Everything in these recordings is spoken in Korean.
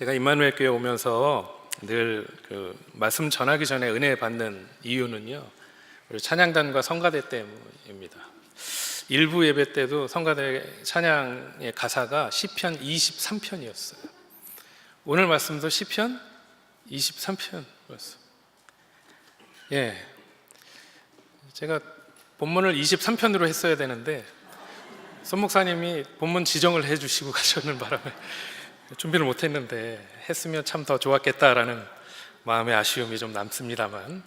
제가 임마누엘 교회 오면서 늘 말씀 전하기 전에 은혜 받는 이유는요, 우리 찬양단과 성가대 때문입니다. 일부 예배 때도 성가대 찬양의 가사가 시편 23편이었어요. 오늘 말씀도 시편 23편이었어요. 예, 제가 본문을 23편으로 했어야 되는데 손 목사님이 본문 지정을 해주시고 가셨는 바람에 준비를 못했는데 했으면 참 더 좋았겠다라는 마음의 아쉬움이 좀 남습니다만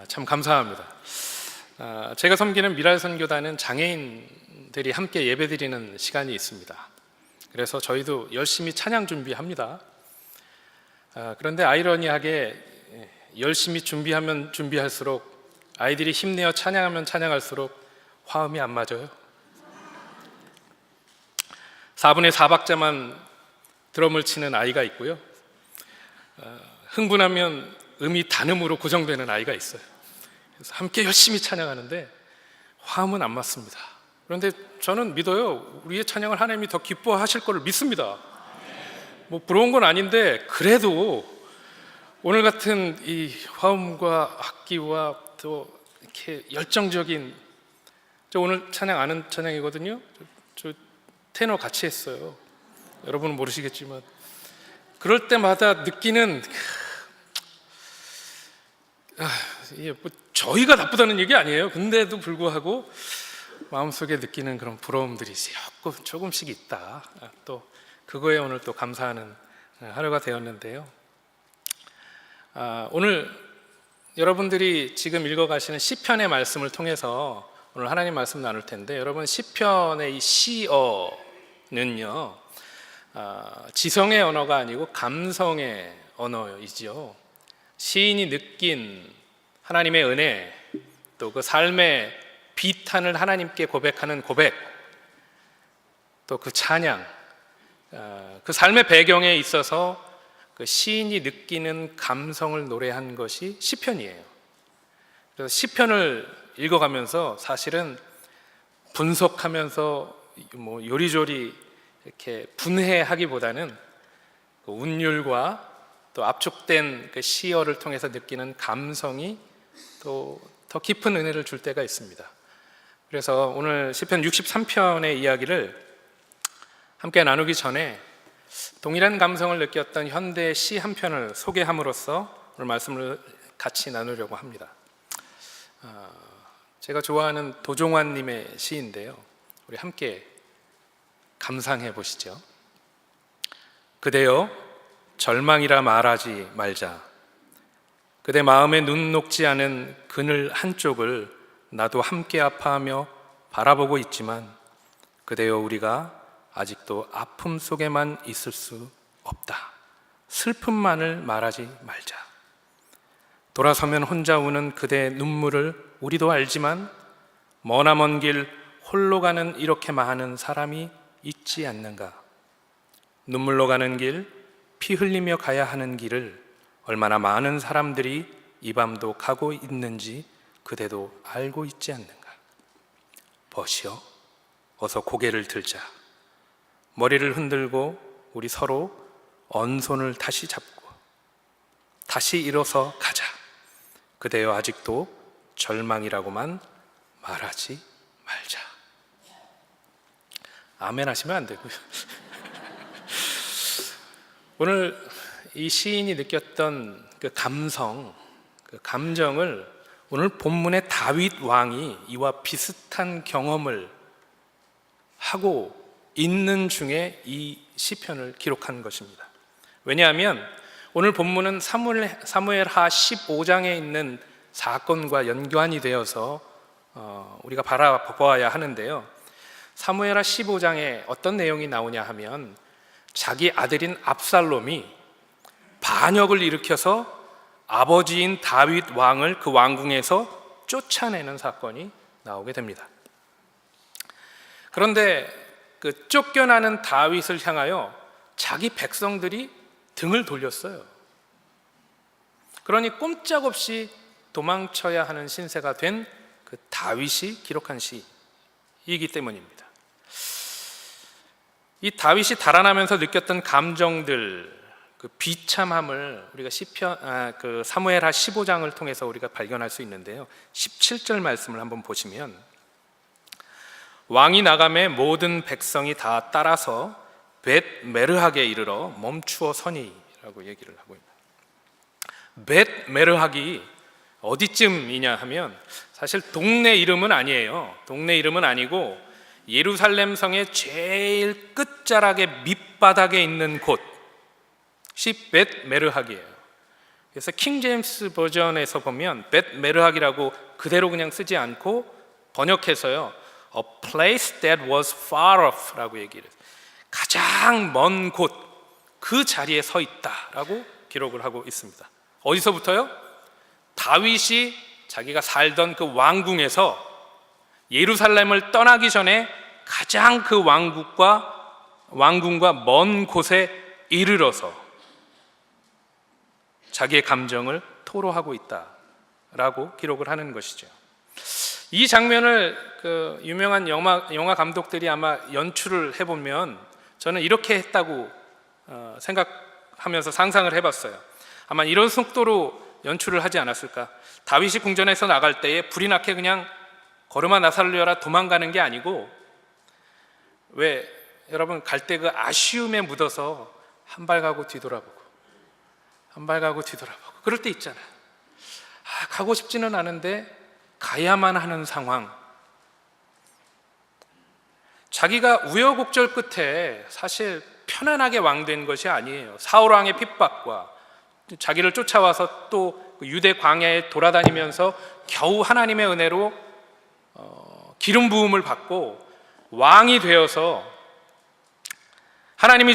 참 감사합니다. 제가 섬기는 미랄선교단은 장애인들이 함께 예배드리는 시간이 있습니다. 그래서 저희도 열심히 찬양 준비합니다. 그런데 아이러니하게 열심히 준비하면 준비할수록 아이들이 힘내어 찬양하면 찬양할수록 화음이 안 맞아요. 4분의 4박자만 드럼을 치는 아이가 있고요, 흥분하면 음이 단음으로 고정되는 아이가 있어요. 그래서 함께 열심히 찬양하는데 화음은 안 맞습니다. 그런데 저는 믿어요. 우리의 찬양을 하나님이 더 기뻐하실 것을 믿습니다. 뭐 부러운 건 아닌데 그래도 오늘 같은 이 화음과 악기와 또 이렇게 열정적인, 저 오늘 찬양 아는 찬양이거든요. 저 테너 같이 했어요. 여러분은 모르시겠지만 그럴 때마다 느끼는 뭐 저희가 나쁘다는 얘기 아니에요. 근데도 불구하고 마음속에 느끼는 그런 부러움들이 조금씩 있다. 또 그거에 오늘 또 감사하는 하루가 되었는데요. 오늘 여러분들이 지금 읽어가시는 시편의 말씀을 통해서 오늘 하나님 말씀 나눌 텐데, 여러분 시편의 이 시어는요, 지성의 언어가 아니고 감성의 언어이지요. 시인이 느낀 하나님의 은혜, 또 그 삶의 비탄을 하나님께 고백하는 고백, 또 그 찬양, 그 삶의 배경에 있어서 그 시인이 느끼는 감성을 노래한 것이 시편이에요. 그래서 시편을 읽어가면서 사실은 분석하면서 뭐 요리조리 이렇게 분해하기보다는 그 운율과 또 압축된 그 시어를 통해서 느끼는 감성이 또 더 깊은 은혜를 줄 때가 있습니다. 그래서 오늘 시편 63편의 이야기를 함께 나누기 전에 동일한 감성을 느꼈던 현대 시 한 편을 소개함으로써 오늘 말씀을 같이 나누려고 합니다. 제가 좋아하는 도종환 님의 시인데요, 우리 함께 감상해 보시죠. 그대여 절망이라 말하지 말자. 그대 마음에 눈 녹지 않은 그늘 한쪽을 나도 함께 아파하며 바라보고 있지만, 그대여 우리가 아직도 아픔 속에만 있을 수 없다. 슬픔만을 말하지 말자. 돌아서면 혼자 우는 그대의 눈물을 우리도 알지만, 머나먼 길 홀로 가는 이렇게 많은 사람이 있지 않는가. 눈물로 가는 길, 피 흘리며 가야 하는 길을 얼마나 많은 사람들이 이 밤도 가고 있는지 그대도 알고 있지 않는가. 버시어, 어서 고개를 들자. 머리를 흔들고 우리 서로 언손을 다시 잡고 다시 일어서 가자. 그대여 아직도 절망이라고만 말하지 말자. 아멘 하시면 안 되고요. 오늘 이 시인이 느꼈던 그 감성, 그 감정을 오늘 본문의 다윗 왕이 이와 비슷한 경험을 하고 있는 중에 이 시편을 기록한 것입니다. 왜냐하면 오늘 본문은 사무엘하 15장에 있는 사건과 연관이 되어서 우리가 바라보아야 하는데요, 사무엘하 15장에 어떤 내용이 나오냐 하면 자기 아들인 압살롬이 반역을 일으켜서 아버지인 다윗 왕을 그 왕궁에서 쫓아내는 사건이 나오게 됩니다. 그런데 그 쫓겨나는 다윗을 향하여 자기 백성들이 등을 돌렸어요. 그러니 꼼짝없이 도망쳐야 하는 신세가 된 그 다윗이 기록한 시이기 때문입니다. 이 다윗이 달아나면서 느꼈던 감정들, 그 비참함을 우리가 그 사무엘하 15장을 통해서 우리가 발견할 수 있는데요. 17절 말씀을 한번 보시면 왕이 나가매 모든 백성이 다 따라서 벳 메르학에 이르러 멈추어 서니라고 얘기를 하고 있습니다. 벳 메르학이 어디쯤이냐 하면 사실 동네 이름은 아니에요. 동네 이름은 아니고 예루살렘 성의 제일 끝자락의 밑바닥에 있는 곳이 벳 메르학이에요. 그래서 킹 제임스 버전에서 보면 벳 메르학이라고 그대로 그냥 쓰지 않고 번역해서요, A place that was far off라고 얘기를 해요. 가장 먼 곳, 그 자리에 서 있다라고 기록을 하고 있습니다. 어디서부터요? 다윗이 자기가 살던 그 왕궁에서 예루살렘을 떠나기 전에 가장 그 왕궁과 먼 곳에 이르러서 자기의 감정을 토로하고 있다라고 기록을 하는 것이죠. 이 장면을 그 유명한 영화 감독들이 아마 연출을 해보면 저는 이렇게 했다고 생각하면서 상상을 해봤어요. 아마 이런 속도로 연출을 하지 않았을까. 다윗이 궁전에서 나갈 때에 불이 나게 그냥 걸음아 나살려라 도망가는 게 아니고, 왜 여러분 갈 때 그 아쉬움에 묻어서 한 발 가고 뒤돌아보고 한 발 가고 뒤돌아보고 그럴 때 있잖아요. 가고 싶지는 않은데 가야만 하는 상황. 자기가 우여곡절 끝에 사실 편안하게 왕된 것이 아니에요. 사울 왕의 핍박과 자기를 쫓아와서 또 유대 광야에 돌아다니면서 겨우 하나님의 은혜로 기름 부음을 받고 왕이 되어서 하나님이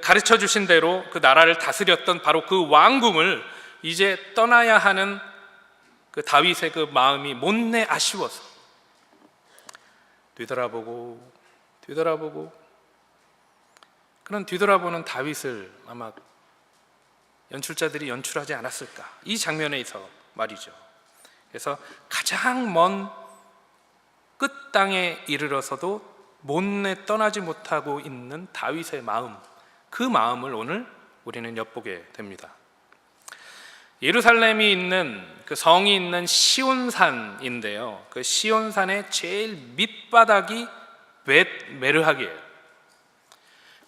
가르쳐 주신 대로 그 나라를 다스렸던 바로 그 왕궁을 이제 떠나야 하는 그 다윗의 그 마음이 못내 아쉬워서 뒤돌아보고 그런 뒤돌아보는 다윗을 아마 연출자들이 연출하지 않았을까, 이 장면에서 말이죠. 그래서 가장 먼 끝 땅에 이르러서도 못내 떠나지 못하고 있는 다윗의 마음, 그 마음을 오늘 우리는 엿보게 됩니다. 예루살렘이 있는 그 성이 있는 시온산인데요, 그 시온산의 제일 밑바닥이 벳 메르학이에요.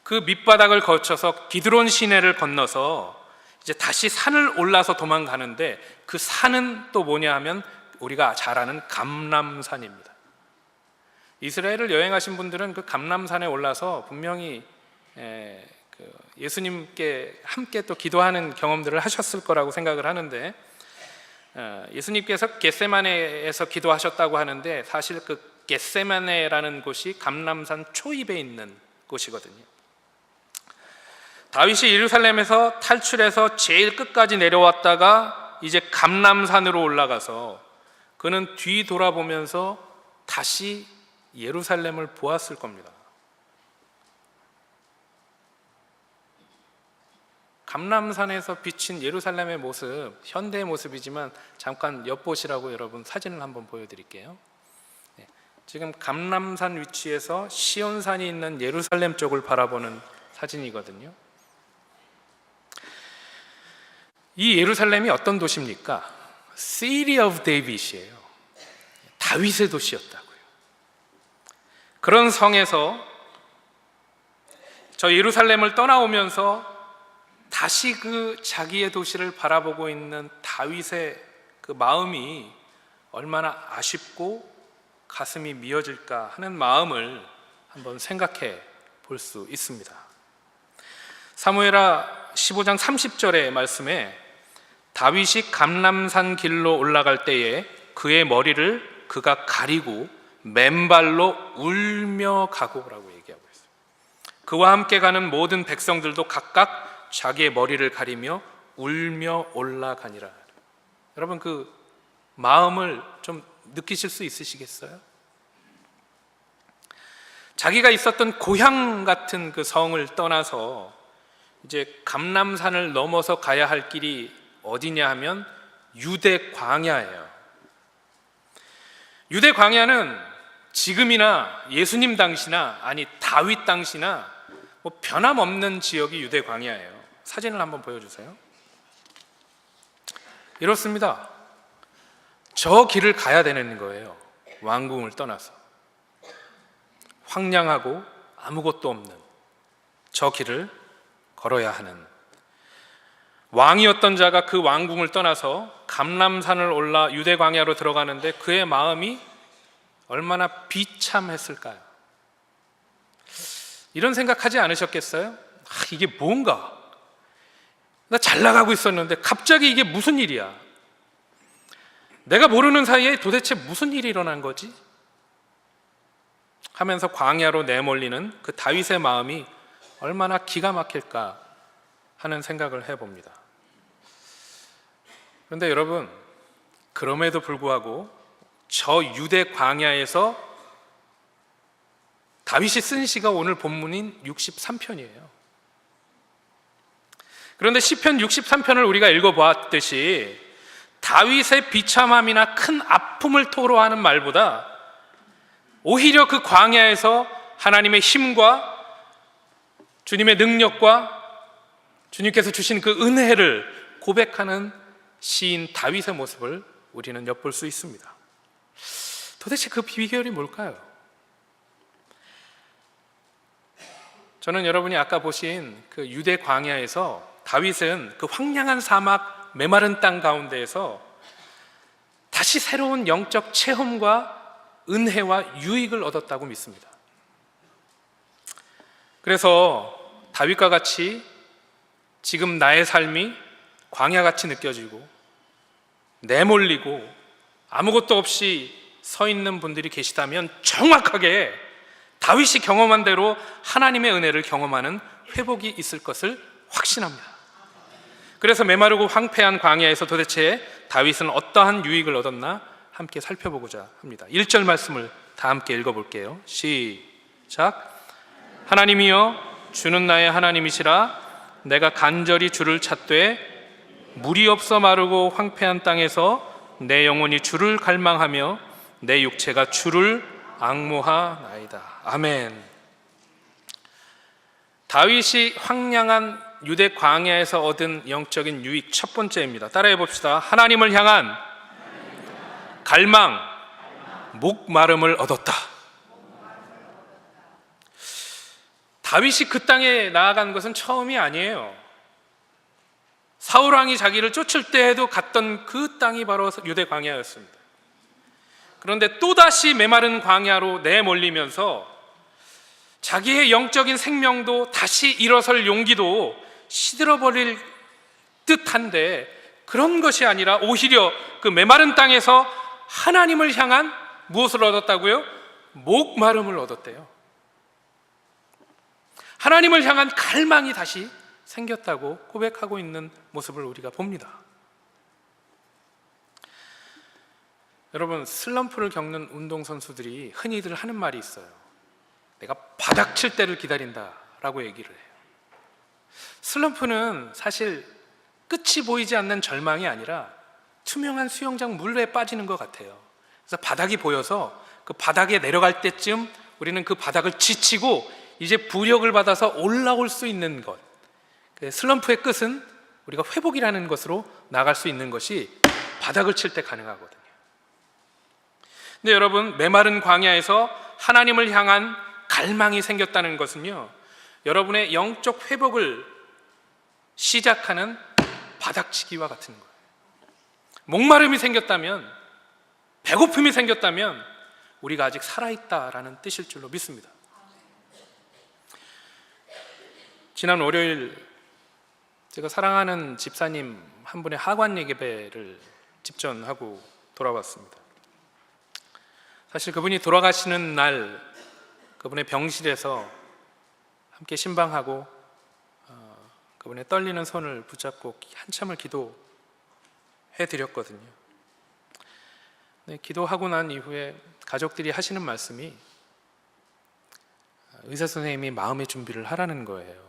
그 밑바닥을 거쳐서 기드론 시내를 건너서 이제 다시 산을 올라서 도망가는데, 그 산은 또 뭐냐 하면 우리가 잘 아는 감람산입니다. 이스라엘을 여행하신 분들은 그 감람산에 올라서 분명히 예수님께 함께 또 기도하는 경험들을 하셨을 거라고 생각을 하는데, 예수님께서 겟세마네에서 기도하셨다고 하는데 사실 그 겟세마네라는 곳이 감람산 초입에 있는 곳이거든요. 다윗이 예루살렘에서 탈출해서 제일 끝까지 내려왔다가 이제 감람산으로 올라가서 그는 뒤돌아보면서 다시 예루살렘을 보았을 겁니다. 감람산에서 비친 예루살렘의 모습, 현대의 모습이지만 잠깐 엿보시라고 여러분 사진을 한번 보여드릴게요. 지금 감람산 위치에서 시온산이 있는 예루살렘 쪽을 바라보는 사진이거든요. 이 예루살렘이 어떤 도시입니까? City of David이에요. 다윗의 도시였다고요. 그런 성에서 저 예루살렘을 떠나오면서 다시 그 자기의 도시를 바라보고 있는 다윗의 그 마음이 얼마나 아쉽고 가슴이 미어질까 하는 마음을 한번 생각해 볼 수 있습니다. 사무엘하 15장 30절의 말씀에 다윗이 감람산 길로 올라갈 때에 그의 머리를 그가 가리고 맨발로 울며 가고라고 얘기하고 있어요. 그와 함께 가는 모든 백성들도 각각 자기의 머리를 가리며 울며 올라가니라. 여러분 그 마음을 좀 느끼실 수 있으시겠어요? 자기가 있었던 고향 같은 그 성을 떠나서 이제 감람산을 넘어서 가야 할 길이 어디냐 하면 유대 광야예요. 유대 광야는 지금이나 예수님 당시나 아니 다윗 당시나 뭐 변함없는 지역이 유대 광야예요. 사진을 한번 보여주세요. 이렇습니다. 저 길을 가야 되는 거예요. 왕궁을 떠나서 황량하고 아무것도 없는 저 길을 걸어야 하는, 왕이었던 자가 그 왕궁을 떠나서 감람산을 올라 유대 광야로 들어가는데 그의 마음이 얼마나 비참했을까요? 이런 생각하지 않으셨겠어요? 이게 뭔가, 나 잘 나가고 있었는데 갑자기 이게 무슨 일이야? 내가 모르는 사이에 도대체 무슨 일이 일어난 거지? 하면서 광야로 내몰리는 그 다윗의 마음이 얼마나 기가 막힐까 하는 생각을 해봅니다. 그런데 여러분, 그럼에도 불구하고 저 유대 광야에서 다윗이 쓴 시가 오늘 본문인 63편이에요. 그런데 시편 63편을 우리가 읽어보았듯이 다윗의 비참함이나 큰 아픔을 토로하는 말보다 오히려 그 광야에서 하나님의 힘과 주님의 능력과 주님께서 주신 그 은혜를 고백하는 시인 다윗의 모습을 우리는 엿볼 수 있습니다. 도대체 그 비결이 뭘까요? 저는 여러분이 아까 보신 그 유대 광야에서 다윗은 그 황량한 사막 메마른 땅 가운데에서 다시 새로운 영적 체험과 은혜와 유익을 얻었다고 믿습니다. 그래서 다윗과 같이 지금 나의 삶이 광야같이 느껴지고 내몰리고 아무것도 없이 서 있는 분들이 계시다면 정확하게 다윗이 경험한 대로 하나님의 은혜를 경험하는 회복이 있을 것을 확신합니다. 그래서 메마르고 황폐한 광야에서 도대체 다윗은 어떠한 유익을 얻었나 함께 살펴보고자 합니다. 1절 말씀을 다 함께 읽어볼게요. 시작. 하나님이여, 주는 나의 하나님이시라. 내가 간절히 주를 찾되 물이 없어 마르고 황폐한 땅에서 내 영혼이 주를 갈망하며 내 육체가 주를 앙모하나이다. 아멘. 다윗이 황량한 유대 광야에서 얻은 영적인 유익 첫 번째입니다. 따라해 봅시다. 하나님을 향한 갈망, 목마름을 얻었다. 다윗이 그 땅에 나아간 것은 처음이 아니에요. 사울왕이 자기를 쫓을 때에도 갔던 그 땅이 바로 유대 광야였습니다. 그런데 또다시 메마른 광야로 내몰리면서 자기의 영적인 생명도 다시 일어설 용기도 시들어버릴 듯한데, 그런 것이 아니라 오히려 그 메마른 땅에서 하나님을 향한 무엇을 얻었다고요? 목마름을 얻었대요. 하나님을 향한 갈망이 다시 생겼다고 고백하고 있는 모습을 우리가 봅니다. 여러분, 슬럼프를 겪는 운동선수들이 흔히들 하는 말이 있어요. 내가 바닥 칠 때를 기다린다라고 얘기를 해요. 슬럼프는 사실 끝이 보이지 않는 절망이 아니라 투명한 수영장 물에 빠지는 것 같아요. 그래서 바닥이 보여서 그 바닥에 내려갈 때쯤 우리는 그 바닥을 지치고 이제 부력을 받아서 올라올 수 있는 것, 슬럼프의 끝은 우리가 회복이라는 것으로 나갈 수 있는 것이 바닥을 칠 때 가능하거든요. 근데 여러분, 메마른 광야에서 하나님을 향한 갈망이 생겼다는 것은요, 여러분의 영적 회복을 시작하는 바닥치기와 같은 거예요. 목마름이 생겼다면, 배고픔이 생겼다면 우리가 아직 살아있다라는 뜻일 줄로 믿습니다. 지난 월요일 제가 사랑하는 집사님 한 분의 하관 예배를 집전하고 돌아왔습니다. 사실 그분이 돌아가시는 날 그분의 병실에서 함께 신방하고 그분의 떨리는 손을 붙잡고 한참을 기도해 드렸거든요. 네, 기도하고 난 이후에 가족들이 하시는 말씀이 의사 선생님이 마음의 준비를 하라는 거예요.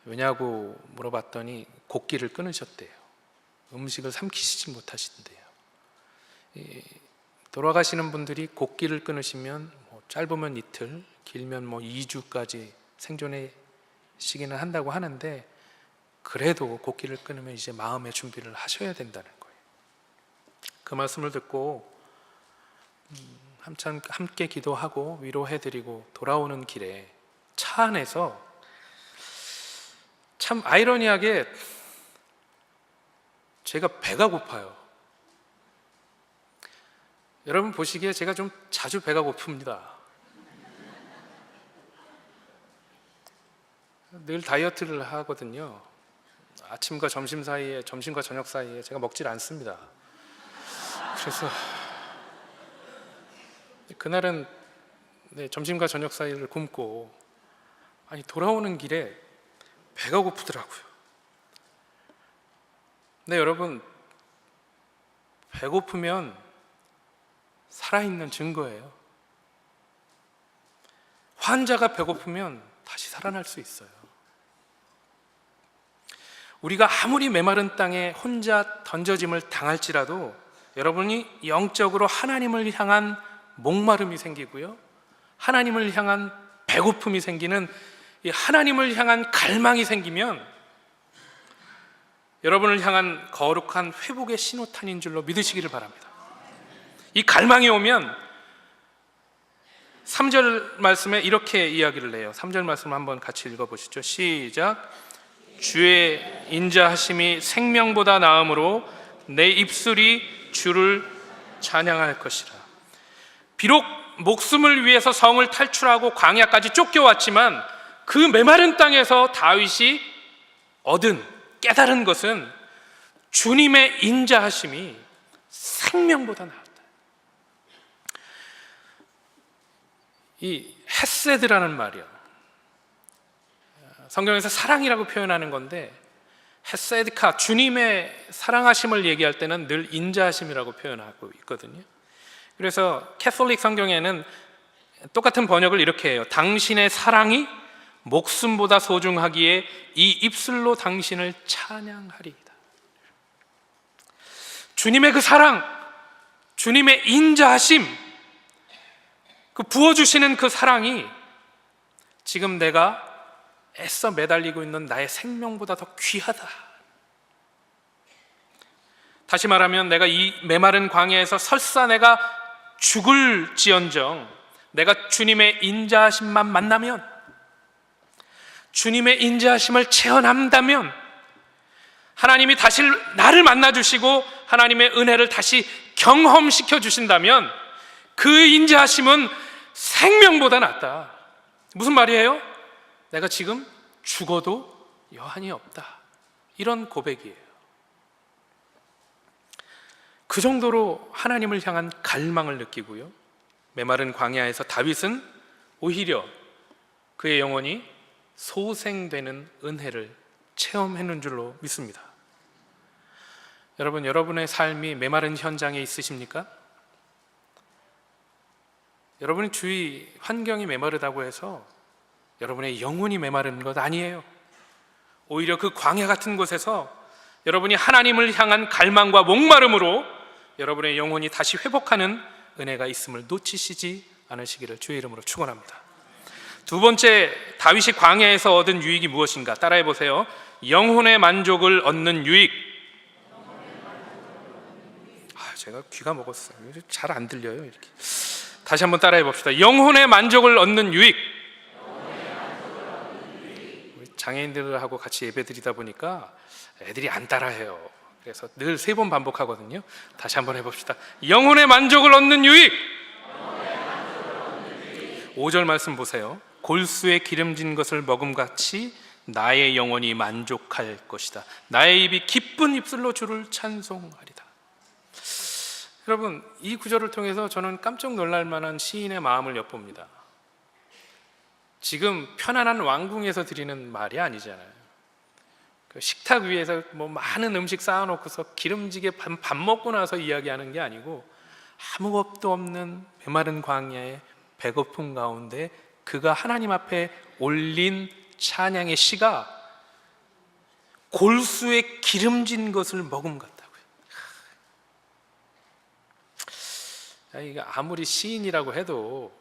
왜냐고 물어봤더니 곡기를 끊으셨대요. 음식을 삼키시지 못하신대요. 돌아가시는 분들이 곡기를 끊으시면 짧으면 이틀, 길면 2주까지 생존의 시기는 한다고 하는데 그래도 곡기를 끊으면 이제 마음의 준비를 하셔야 된다는 거예요. 그 말씀을 듣고 한참 함께 기도하고 위로해드리고 돌아오는 길에 차 안에서 참 아이러니하게 제가 배가 고파요. 여러분 보시기에 제가 좀 자주 배가 고픕니다. 늘 다이어트를 하거든요. 아침과 점심 사이에, 점심과 저녁 사이에 제가 먹질 않습니다. 그래서 그날은 점심과 저녁 사이를 굶고 돌아오는 길에 배가 고프더라고요. 근데 여러분, 배고프면 살아있는 증거예요. 환자가 배고프면 다시 살아날 수 있어요. 우리가 아무리 메마른 땅에 혼자 던져짐을 당할지라도 여러분이 영적으로 하나님을 향한 목마름이 생기고요, 하나님을 향한 배고픔이 생기는 이 하나님을 향한 갈망이 생기면 여러분을 향한 거룩한 회복의 신호탄인 줄로 믿으시기를 바랍니다. 이 갈망이 오면 3절 말씀에 이렇게 이야기를 해요. 3절 말씀 한번 같이 읽어보시죠. 시작. 주의 인자하심이 생명보다 나음으로 내 입술이 주를 찬양할 것이라. 비록 목숨을 위해서 성을 탈출하고 광야까지 쫓겨왔지만 그 메마른 땅에서 다윗이 얻은 깨달은 것은 주님의 인자하심이 생명보다 나았다. 이 헤세드라는 말이요, 성경에서 사랑이라고 표현하는 건데 헤세드카, 주님의 사랑하심을 얘기할 때는 늘 인자하심이라고 표현하고 있거든요. 그래서 캐톨릭 성경에는 똑같은 번역을 이렇게 해요. 당신의 사랑이 목숨보다 소중하기에 이 입술로 당신을 찬양하리이다. 주님의 그 사랑, 주님의 인자하심, 그 부어주시는 그 사랑이 지금 내가 애써 매달리고 있는 나의 생명보다 더 귀하다. 다시 말하면 내가 이 메마른 광야에서 설사 내가 죽을지언정 내가 주님의 인자하심만 만나면, 주님의 인자하심을 체험한다면, 하나님이 다시 나를 만나주시고 하나님의 은혜를 다시 경험시켜 주신다면 그 인자하심은 생명보다 낫다. 무슨 말이에요? 내가 지금 죽어도 여한이 없다, 이런 고백이에요. 그 정도로 하나님을 향한 갈망을 느끼고요, 메마른 광야에서 다윗은 오히려 그의 영혼이 소생되는 은혜를 체험했는 줄로 믿습니다. 여러분, 여러분의 삶이 메마른 현장에 있으십니까? 여러분의 주위 환경이 메마르다고 해서 여러분의 영혼이 메마른 것 아니에요. 오히려 그 광야 같은 곳에서 여러분이 하나님을 향한 갈망과 목마름으로 여러분의 영혼이 다시 회복하는 은혜가 있음을 놓치시지 않으시기를 주의 이름으로 축원합니다. 두 번째, 다윗이 광야에서 얻은 유익이 무엇인가? 따라해 보세요. 영혼의 만족을 얻는 유익. 제가 귀가 먹었어요. 잘 안 들려요, 이렇게. 다시 한번 따라해 봅시다. 영혼의 만족을 얻는 유익. 우리 장애인들하고 같이 예배 드리다 보니까 애들이 안 따라해요. 그래서 늘 3번 반복하거든요. 다시 한번 해봅시다. 영혼의 만족을 얻는 유익. 5절 말씀 보세요. 골수에 기름진 것을 먹음같이 나의 영혼이 만족할 것이다. 나의 입이 기쁜 입술로 주를 찬송하리다. 여러분, 이 구절을 통해서 저는 깜짝 놀랄 만한 시인의 마음을 엿봅니다. 지금 편안한 왕궁에서 드리는 말이 아니잖아요. 그 식탁 위에서 많은 음식 쌓아놓고서 기름지게 밥 먹고 나서 이야기하는 게 아니고, 아무것도 없는 메마른 광야에 배고픔 가운데 그가 하나님 앞에 올린 찬양의 시가 골수에 기름진 것을 먹음 같다고요. 이게 아무리 시인이라고 해도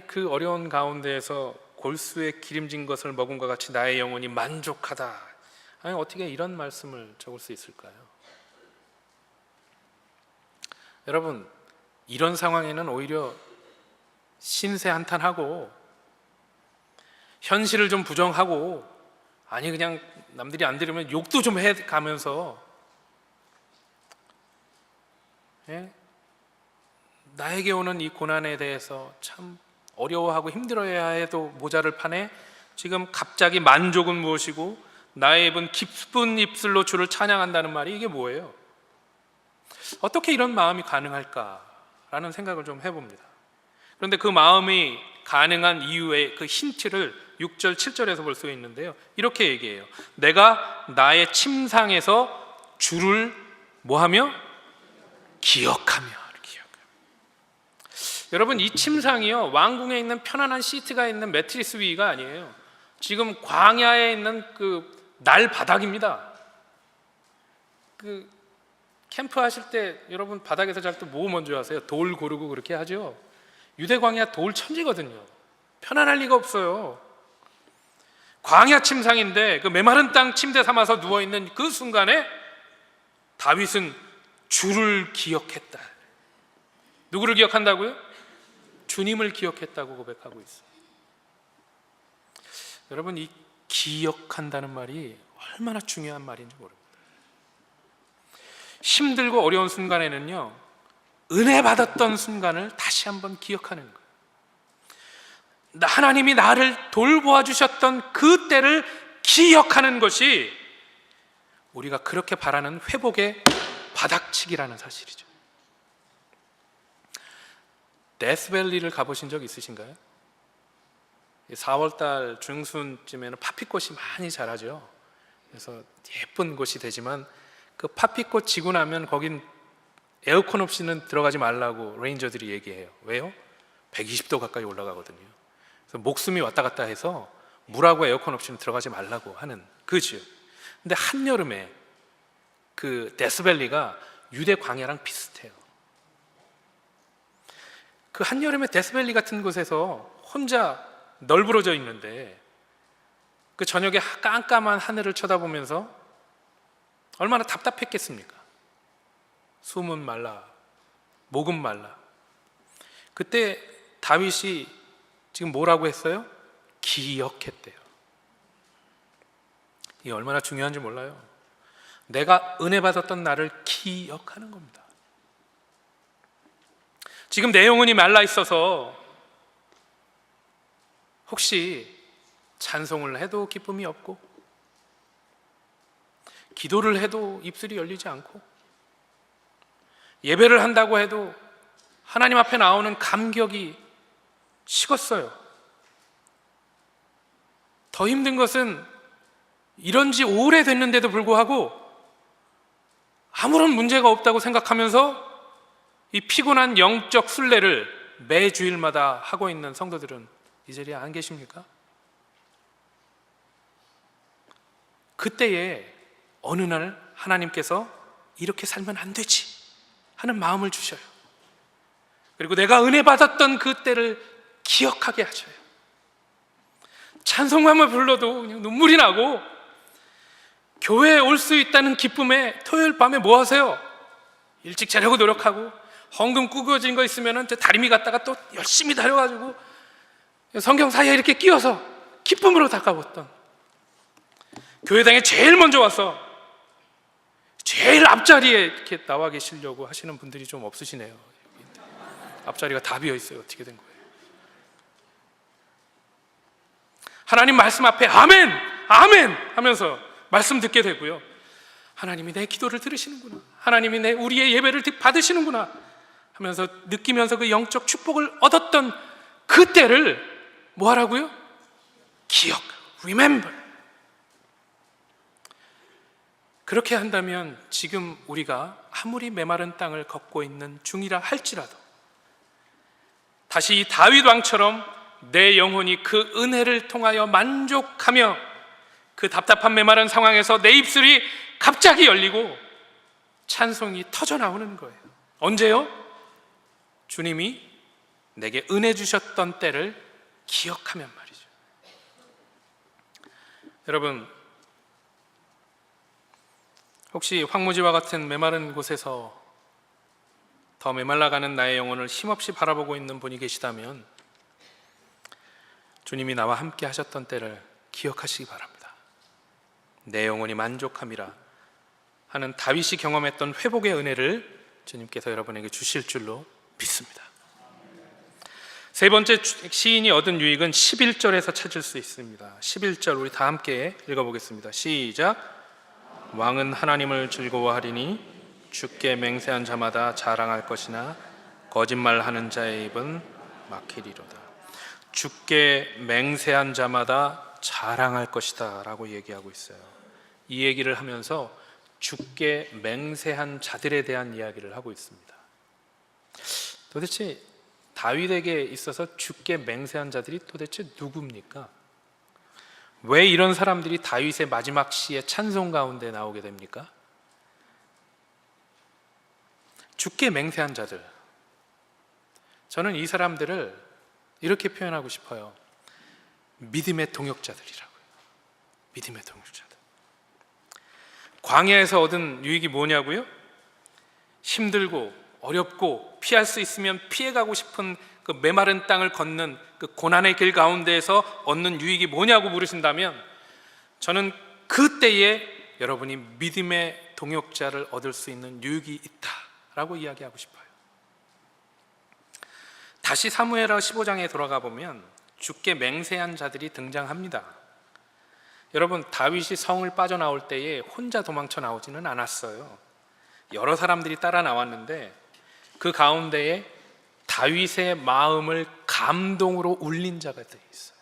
그 어려운 가운데에서 골수에 기름진 것을 먹은 것 같이 나의 영혼이 만족하다. 아니, 어떻게 이런 말씀을 적을 수 있을까요? 여러분, 이런 상황에는 오히려 신세 한탄하고 현실을 좀 부정하고, 아니 그냥 남들이 안 들으면 욕도 좀 해가면서, 나에게 오는 이 고난에 대해서 참 어려워하고 힘들어야 해도 모자를 파네 지금 갑자기 만족은 무엇이고 나의 입은 기쁜 입술로 주를 찬양한다는 말이 이게 뭐예요? 어떻게 이런 마음이 가능할까라는 생각을 좀 해봅니다. 그런데 그 마음이 가능한 이유의 그 힌트를 6절, 7절에서 볼 수 있는데요, 이렇게 얘기해요. 내가 나의 침상에서 주를 뭐하며? 기억하며. 여러분, 이 침상이요, 왕궁에 있는 편안한 시트가 있는 매트리스 위가 아니에요. 지금 광야에 있는 그 날 바닥입니다. 그 캠프 하실 때 여러분 바닥에서 잘 때 뭐 먼저 하세요? 돌 고르고 그렇게 하죠. 유대 광야 돌 천지거든요. 편안할 리가 없어요. 광야 침상인데 그 메마른 땅 침대 삼아서 누워있는 그 순간에 다윗은 주를 기억했다. 누구를 기억한다고요? 주님을 기억했다고 고백하고 있어요. 여러분, 이 기억한다는 말이 얼마나 중요한 말인지 모릅니다. 힘들고 어려운 순간에는요, 은혜 받았던 순간을 다시 한번 기억하는 거예요. 하나님이 나를 돌보아 주셨던 그 때를 기억하는 것이 우리가 그렇게 바라는 회복의 바닥치기라는 사실이죠. 데스밸리를 가보신 적 있으신가요? 4월달 중순쯤에는 파피꽃이 많이 자라죠. 그래서 예쁜 곳이 되지만 그 파피꽃 지고 나면 거긴 에어컨 없이는 들어가지 말라고 레인저들이 얘기해요. 왜요? 120도 가까이 올라가거든요. 그래서 목숨이 왔다 갔다 해서 물하고 에어컨 없이는 들어가지 말라고 하는 그죠. 근데 한여름에 그 데스밸리가 유대 광야랑 비슷해요. 그 한여름에 데스밸리 같은 곳에서 혼자 널브러져 있는데 그 저녁에 깜깜한 하늘을 쳐다보면서 얼마나 답답했겠습니까? 숨은 말라, 목은 말라. 그때 다윗이 지금 뭐라고 했어요? 기억했대요. 이게 얼마나 중요한지 몰라요. 내가 은혜 받았던 나를 기억하는 겁니다. 지금 내 영혼이 말라 있어서 혹시 찬송을 해도 기쁨이 없고 기도를 해도 입술이 열리지 않고 예배를 한다고 해도 하나님 앞에 나오는 감격이 식었어요. 더 힘든 것은 이런 지 오래됐는데도 불구하고 아무런 문제가 없다고 생각하면서 이 피곤한 영적 순례를 매주일마다 하고 있는 성도들은 이 자리에 안 계십니까? 그때에 어느 날 하나님께서 이렇게 살면 안 되지 하는 마음을 주셔요. 그리고 내가 은혜 받았던 그 때를 기억하게 하셔요. 찬송함을 불러도 그냥 눈물이 나고, 교회에 올 수 있다는 기쁨에 토요일 밤에 뭐 하세요? 일찍 자려고 노력하고, 헌금 구겨진 거 있으면 다리미 갔다가 또 열심히 다려가지고 성경 사이에 이렇게 끼워서 기쁨으로 다가왔던, 교회당에 제일 먼저 와서 제일 앞자리에 이렇게 나와 계시려고 하시는 분들이 좀 없으시네요. 앞자리가 다 비어 있어요. 어떻게 된 거예요? 하나님 말씀 앞에 아멘, 아멘 하면서 말씀 듣게 되고요, 하나님이 내 기도를 들으시는구나, 하나님이 우리의 예배를 받으시는구나 하면서 느끼면서 그 영적 축복을 얻었던 그 때를 뭐 하라고요? 기억, remember. 그렇게 한다면 지금 우리가 아무리 메마른 땅을 걷고 있는 중이라 할지라도 다시 이 다윗 왕처럼 내 영혼이 그 은혜를 통하여 만족하며 그 답답한 메마른 상황에서 내 입술이 갑자기 열리고 찬송이 터져 나오는 거예요. 언제요? 주님이 내게 은혜 주셨던 때를 기억하면 말이죠. 여러분, 혹시 황무지와 같은 메마른 곳에서 더 메말라가는 나의 영혼을 힘없이 바라보고 있는 분이 계시다면 주님이 나와 함께 하셨던 때를 기억하시기 바랍니다. 내 영혼이 만족함이라 하는 다윗이 경험했던 회복의 은혜를 주님께서 여러분에게 주실 줄로 믿습니다. 세 번째 시인이 얻은 유익은 11절에서 찾을 수 있습니다. 11절 우리 다 함께 읽어보겠습니다. 시작. 왕은 하나님을 즐거워하리니 주께 맹세한 자마다 자랑할 것이나 거짓말하는 자의 입은 막히리로다. 주께 맹세한 자마다 자랑할 것이다 라고 얘기하고 있어요. 이 얘기를 하면서 주께 맹세한 자들에 대한 이야기를 하고 있습니다. 도대체 다윗에게 있어서 주께 맹세한 자들이 도대체 누굽니까? 왜 이런 사람들이 다윗의 마지막 시의 찬송 가운데 나오게 됩니까? 주께 맹세한 자들, 저는 이 사람들을 이렇게 표현하고 싶어요. 믿음의 동역자들이라고요. 믿음의 동역자들. 광야에서 얻은 유익이 뭐냐고요? 힘들고 어렵고 피할 수 있으면 피해가고 싶은 그 메마른 땅을 걷는 그 고난의 길 가운데에서 얻는 유익이 뭐냐고 물으신다면 저는 그때에 여러분이 믿음의 동역자를 얻을 수 있는 유익이 있다라고 이야기하고 싶어요. 다시 사무엘하 15장에 돌아가 보면 주께 맹세한 자들이 등장합니다. 여러분, 다윗이 성을 빠져나올 때에 혼자 도망쳐 나오지는 않았어요. 여러 사람들이 따라 나왔는데 그 가운데에 다윗의 마음을 감동으로 울린 자가 되어 있어요.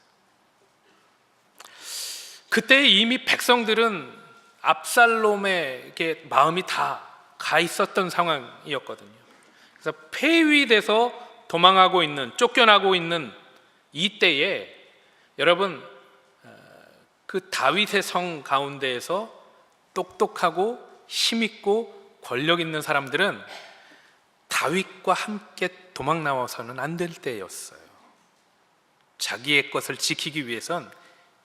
그때 이미 백성들은 압살롬에게 마음이 다 가 있었던 상황이었거든요. 그래서 폐위돼서 도망하고 있는, 쫓겨나고 있는 이때에 여러분, 그 다윗의 성 가운데에서 똑똑하고 힘있고 권력 있는 사람들은 다윗과 함께 도망 나와서는 안 될 때였어요. 자기의 것을 지키기 위해선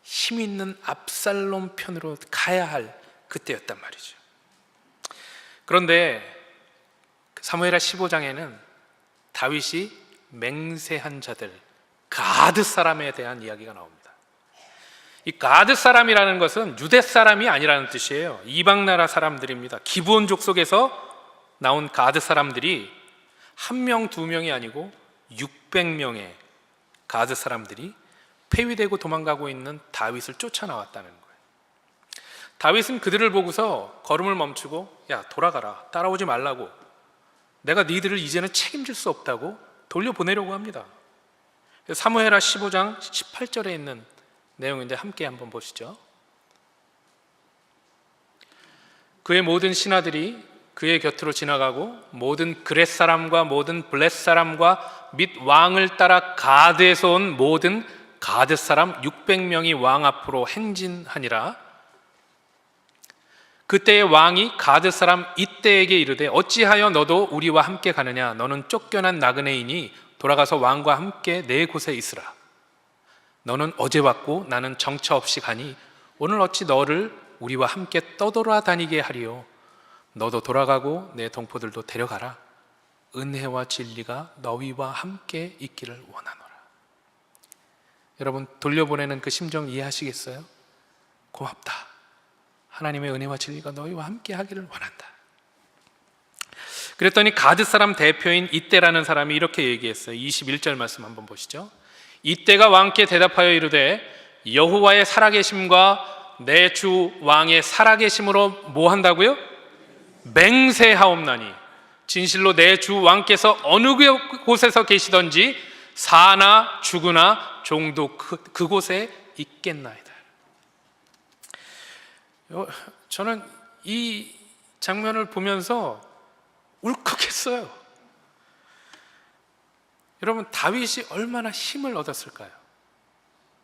힘 있는 압살롬 편으로 가야 할 그때였단 말이죠. 그런데 사무엘하 15장에는 다윗이 맹세한 자들, 가드 사람에 대한 이야기가 나옵니다. 이 가드 사람이라는 것은 유대 사람이 아니라는 뜻이에요. 이방 나라 사람들입니다. 기브온 족속에서 나온 가드 사람들이 한 명, 두 명이 아니고 600명의 가드 사람들이 폐위되고 도망가고 있는 다윗을 쫓아나왔다는 거예요. 다윗은 그들을 보고서 걸음을 멈추고 야, 돌아가라, 따라오지 말라고, 내가 너희들을 이제는 책임질 수 없다고 돌려보내려고 합니다. 사무엘하 15장 18절에 있는 내용인데 함께 한번 보시죠. 그의 모든 신하들이 그의 곁으로 지나가고 모든 그렛 사람과 모든 블렛 사람과 및 왕을 따라 가드에서 온 모든 가드 사람 600명이 왕 앞으로 행진하니라. 그때의 왕이 가드 사람 이때에게 이르되 어찌하여 너도 우리와 함께 가느냐? 너는 쫓겨난 나그네이니 돌아가서 왕과 함께 내 곳에 있으라. 너는 어제 왔고 나는 정처 없이 가니 오늘 어찌 너를 우리와 함께 떠돌아다니게 하리요? 너도 돌아가고 내 동포들도 데려가라. 은혜와 진리가 너희와 함께 있기를 원하노라. 여러분, 돌려보내는 그 심정 이해하시겠어요? 고맙다. 하나님의 은혜와 진리가 너희와 함께 하기를 원한다. 그랬더니 가드 사람 대표인 이때라는 사람이 이렇게 얘기했어요. 21절 말씀 한번 보시죠. 이때가 왕께 대답하여 이르되 여호와의 살아계심과 내 주 왕의 살아계심으로 뭐 한다고요? 맹세하옵나니 진실로 내 주 왕께서 어느 곳에서 계시던지 사나 죽으나 종도 그곳에 있겠나이다. 저는 이 장면을 보면서 울컥했어요. 여러분, 다윗이 얼마나 힘을 얻었을까요?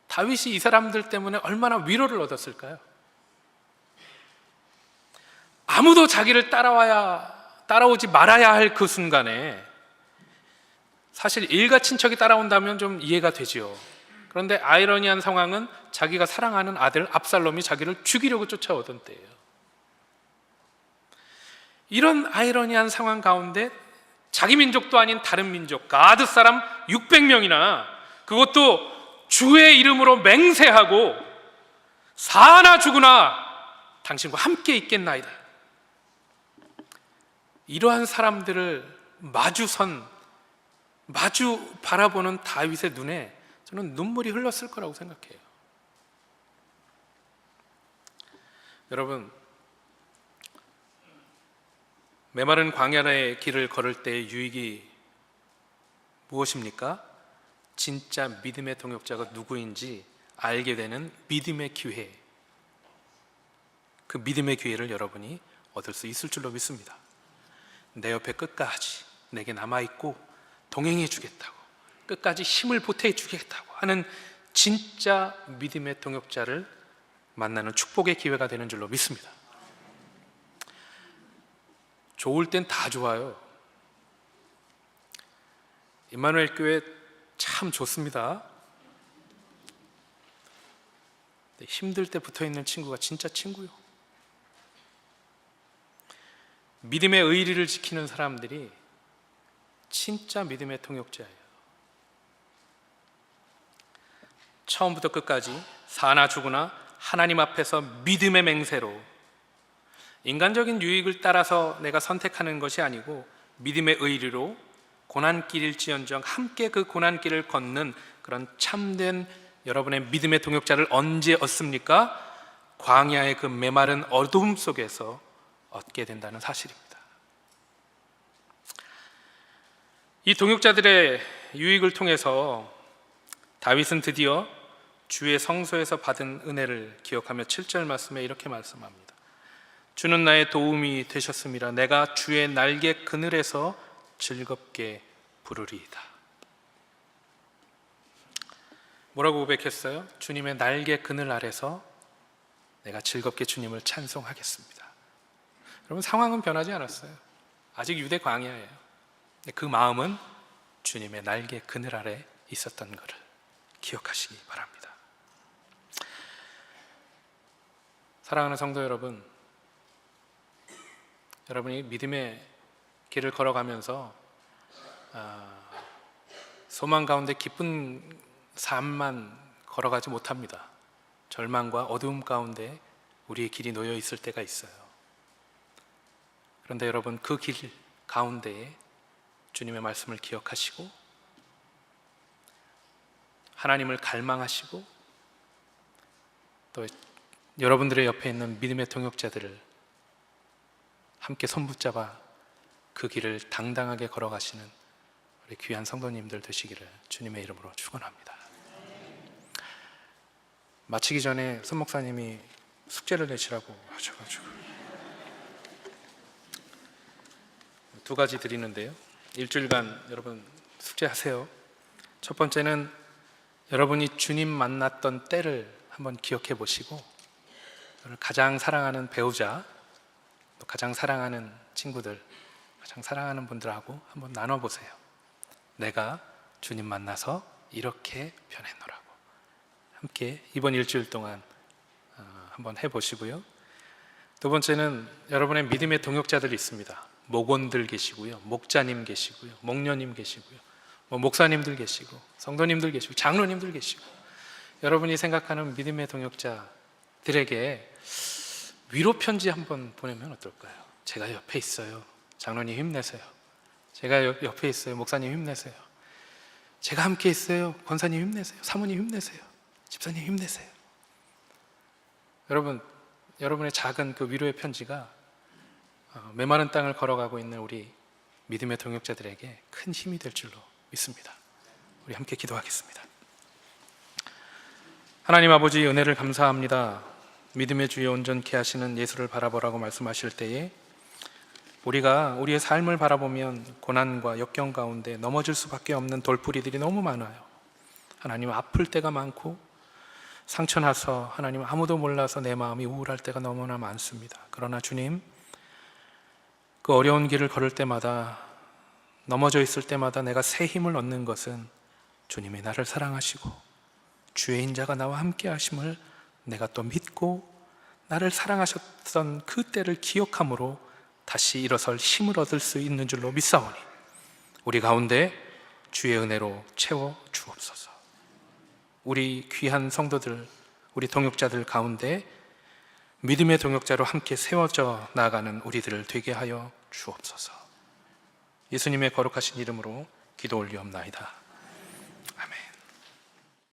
다윗이 이 사람들 때문에 얼마나 위로를 얻었을까요? 아무도 자기를 따라오지 말아야 할 그 순간에, 사실 일가 친척이 따라온다면 좀 이해가 되죠. 그런데 아이러니한 상황은 자기가 사랑하는 아들 압살롬이 자기를 죽이려고 쫓아오던 때예요. 이런 아이러니한 상황 가운데 자기 민족도 아닌 다른 민족 가드 사람 600명이나, 그것도 주의 이름으로 맹세하고 사나 죽으나 당신과 함께 있겠나이다, 이러한 사람들을 마주 바라보는 다윗의 눈에 저는 눈물이 흘렀을 거라고 생각해요. 여러분, 메마른 광야의 길을 걸을 때의 유익이 무엇입니까? 진짜 믿음의 동역자가 누구인지 알게 되는 믿음의 기회, 그 믿음의 기회를 여러분이 얻을 수 있을 줄로 믿습니다. 내 옆에 끝까지 내게 남아있고 동행해 주겠다고, 끝까지 힘을 보태해 주겠다고 하는 진짜 믿음의 동역자를 만나는 축복의 기회가 되는 줄로 믿습니다. 좋을 땐 다 좋아요. 임마누엘 교회 참 좋습니다. 힘들 때 붙어있는 친구가 진짜 친구요. 믿음의 의리를 지키는 사람들이 진짜 믿음의 통역자예요. 처음부터 끝까지 사나 죽으나 하나님 앞에서 믿음의 맹세로, 인간적인 유익을 따라서 내가 선택하는 것이 아니고 믿음의 의리로 고난길일지언정 함께 그 고난길을 걷는 그런 참된 여러분의 믿음의 동역자를 언제 얻습니까? 광야의 그 메마른 어두움 속에서 얻게 된다는 사실입니다. 이 동역자들의 유익을 통해서 다윗은 드디어 주의 성소에서 받은 은혜를 기억하며 7절 말씀에 이렇게 말씀합니다. 주는 나의 도움이 되셨음이라. 내가 주의 날개 그늘에서 즐겁게 부르리이다. 뭐라고 고백했어요? 주님의 날개 그늘 아래서 내가 즐겁게 주님을 찬송하겠습니다. 여러분, 상황은 변하지 않았어요. 아직 유대 광야예요. 그 마음은 주님의 날개 그늘 아래 있었던 것을 기억하시기 바랍니다. 사랑하는 성도 여러분, 여러분이 믿음의 길을 걸어가면서 소망 가운데 기쁜 삶만 걸어가지 못합니다. 절망과 어두움 가운데 우리의 길이 놓여 있을 때가 있어요. 그런데 여러분, 그 길 가운데에 주님의 말씀을 기억하시고 하나님을 갈망하시고 또 여러분들의 옆에 있는 믿음의 동역자들을 함께 손붙잡아 그 길을 당당하게 걸어가시는 우리 귀한 성도님들 되시기를 주님의 이름으로 축원합니다. 마치기 전에 손 목사님이 숙제를 내시라고 하셔가지고 두 가지 드리는데요. 일주일간 여러분 숙제하세요. 첫 번째는 여러분이 주님 만났던 때를 한번 기억해 보시고 가장 사랑하는 배우자, 또 가장 사랑하는 친구들, 가장 사랑하는 분들하고 한번 나눠보세요. 내가 주님 만나서 이렇게 변했노라고. 함께 이번 일주일 동안 한번 해보시고요. 두 번째는 여러분의 믿음의 동역자들이 있습니다. 목원들 계시고요, 목자님 계시고요, 목녀님 계시고요, 목사님들 계시고 성도님들 계시고 장로님들 계시고, 여러분이 생각하는 믿음의 동역자들에게 위로 편지 한번 보내면 어떨까요? 제가 옆에 있어요, 장로님 힘내세요. 제가 옆에 있어요, 목사님 힘내세요. 제가 함께 있어요, 권사님 힘내세요. 사모님 힘내세요. 집사님 힘내세요. 여러분, 여러분의 작은 그 위로의 편지가 메마른 땅을 걸어가고 있는 우리 믿음의 동역자들에게 큰 힘이 될 줄로 믿습니다. 우리 함께 기도하겠습니다. 하나님 아버지, 은혜를 감사합니다. 믿음의 주에 온전케 하시는 예수를 바라보라고 말씀하실 때에 우리가 우리의 삶을 바라보면 고난과 역경 가운데 넘어질 수밖에 없는 돌풀이들이 너무 많아요. 하나님, 아플 때가 많고 상처나서 하나님 아무도 몰라서 내 마음이 우울할 때가 너무나 많습니다. 그러나 주님, 그 어려운 길을 걸을 때마다, 넘어져 있을 때마다 내가 새 힘을 얻는 것은 주님이 나를 사랑하시고 주의 인자가 나와 함께 하심을 내가 또 믿고 나를 사랑하셨던 그 때를 기억함으로 다시 일어설 힘을 얻을 수 있는 줄로 믿사오니 우리 가운데 주의 은혜로 채워 주옵소서. 우리 귀한 성도들, 우리 동역자들 가운데 믿음의 동역자로 함께 세워져 나아가는 우리들을 되게 하여 주옵소서. 예수님의 거룩하신 이름으로 기도 올리옵나이다.